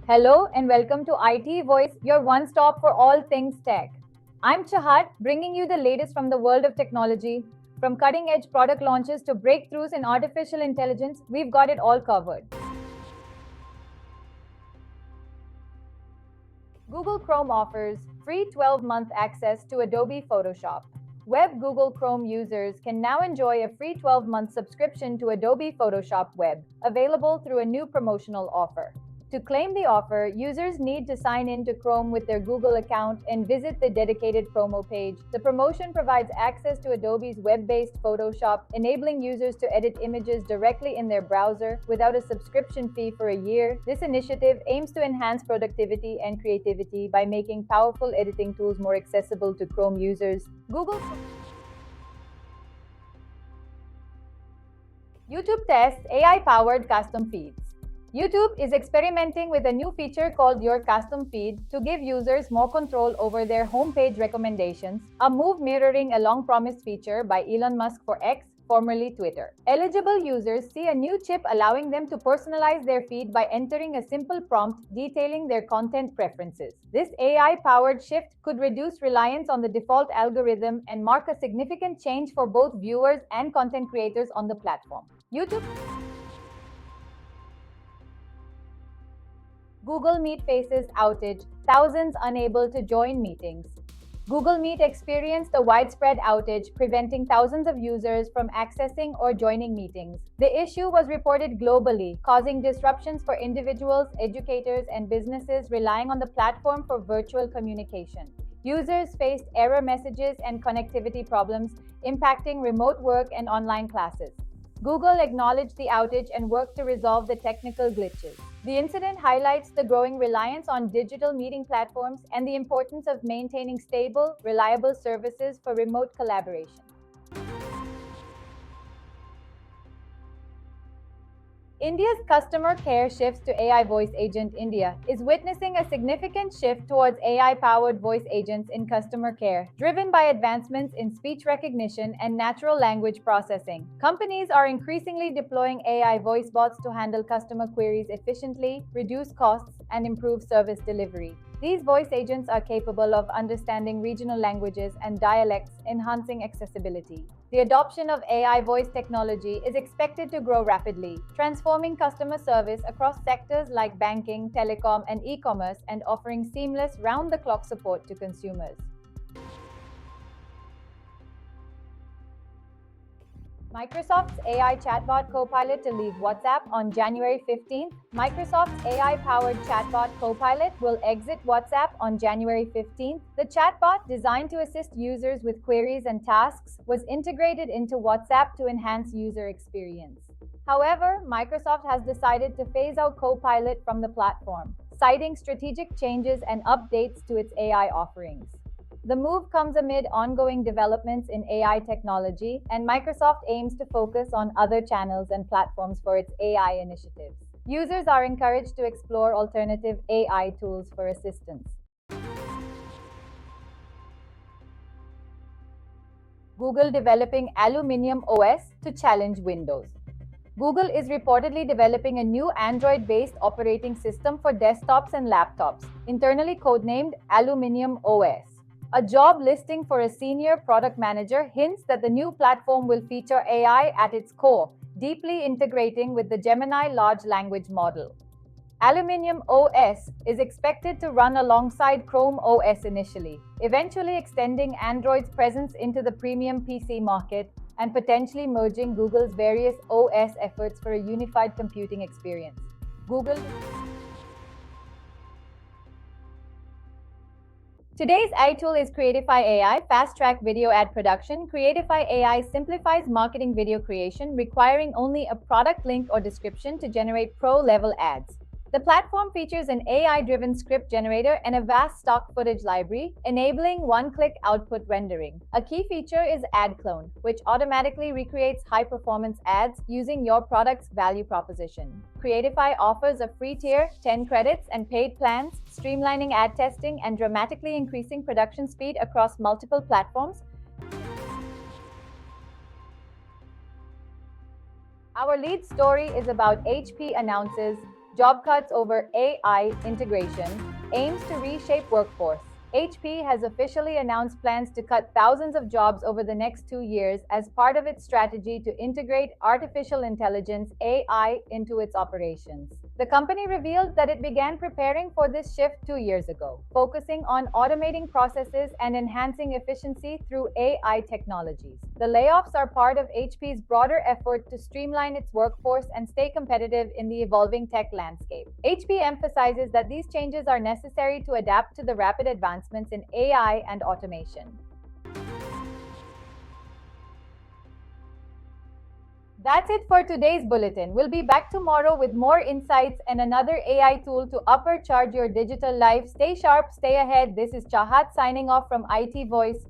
Hello and welcome to IT Voice, your one stop for all things tech. I'm Chahat, bringing you the latest from the world of technology. From cutting edge product launches to breakthroughs in artificial intelligence, we've got it all covered. Google Chrome offers free 12-month access to Adobe Photoshop. Web Google Chrome users can now enjoy a free 12-month subscription to Adobe Photoshop Web, available through a new promotional offer. To claim the offer, users need to sign in to Chrome with their Google account and visit the dedicated promo page. The promotion provides access to Adobe's web-based Photoshop, enabling users to edit images directly in their browser without a subscription fee for a year. This initiative aims to enhance productivity and creativity by making powerful editing tools more accessible to Chrome users. YouTube tests AI-powered custom feeds. YouTube is experimenting with a new feature called Your Custom Feed to give users more control over their homepage recommendations, a move mirroring a long-promised feature by Elon Musk for X, formerly Twitter. Eligible users see a new chip allowing them to personalize their feed by entering a simple prompt detailing their content preferences. This AI-powered shift could reduce reliance on the default algorithm and mark a significant change for both viewers and content creators on the platform. Google Meet faces outage, thousands unable to join meetings. Google Meet experienced a widespread outage, preventing thousands of users from accessing or joining meetings. The issue was reported globally, causing disruptions for individuals, educators, and businesses relying on the platform for virtual communication. Users faced error messages and connectivity problems, impacting remote work and online classes. Google acknowledged the outage and worked to resolve the technical glitches. The incident highlights the growing reliance on digital meeting platforms and the importance of maintaining stable, reliable services for remote collaboration. India's customer care shifts to AI voice agent. India is witnessing a significant shift towards AI-powered voice agents in customer care, driven by advancements in speech recognition and natural language processing. Companies are increasingly deploying AI voice bots to handle customer queries efficiently, reduce costs, and improve service delivery. These voice agents are capable of understanding regional languages and dialects, enhancing accessibility. The adoption of AI voice technology is expected to grow rapidly, transforming customer service across sectors like banking, telecom, and e-commerce, and offering seamless, round-the-clock support to consumers. Microsoft's AI chatbot Copilot to leave WhatsApp on January 15th. Microsoft's AI-powered chatbot Copilot will exit WhatsApp on January 15th. The chatbot, designed to assist users with queries and tasks, was integrated into WhatsApp to enhance user experience. However, Microsoft has decided to phase out Copilot from the platform, citing strategic changes and updates to its AI offerings. The move comes amid ongoing developments in AI technology, and Microsoft aims to focus on other channels and platforms for its AI initiatives. Users are encouraged to explore alternative AI tools for assistance. Google developing Aluminium OS to challenge Windows. Google is reportedly developing a new Android-based operating system for desktops and laptops, internally codenamed Aluminium OS. A job listing for a senior product manager hints that the new platform will feature AI at its core, deeply integrating with the Gemini large language model. Aluminium OS is expected to run alongside Chrome OS initially, eventually extending Android's presence into the premium PC market and potentially merging Google's various OS efforts for a unified computing experience. Today's iTool is Creatify AI, fast-track video ad production. Creatify AI simplifies marketing video creation, requiring only a product link or description to generate pro-level ads. The platform features an AI-driven script generator and a vast stock footage library, enabling one-click output rendering. A key feature is Ad Clone, which automatically recreates high-performance ads using your product's value proposition. Creatify offers a free tier, 10 credits, and paid plans, streamlining ad testing and dramatically increasing production speed across multiple platforms. Our lead story is about HP announces job cuts over AI integration, aims to reshape workforce. HP has officially announced plans to cut thousands of jobs over the next 2 years as part of its strategy to integrate artificial intelligence (AI) into its operations. The company revealed that it began preparing for this shift 2 years ago, focusing on automating processes and enhancing efficiency through AI technologies. The layoffs are part of HP's broader effort to streamline its workforce and stay competitive in the evolving tech landscape. HP emphasizes that these changes are necessary to adapt to the rapid advancements in AI and automation. That's it for today's bulletin. We'll be back tomorrow with more insights and another AI tool to upcharge your digital life. Stay sharp, stay ahead. This is Chahat signing off from IT Voice.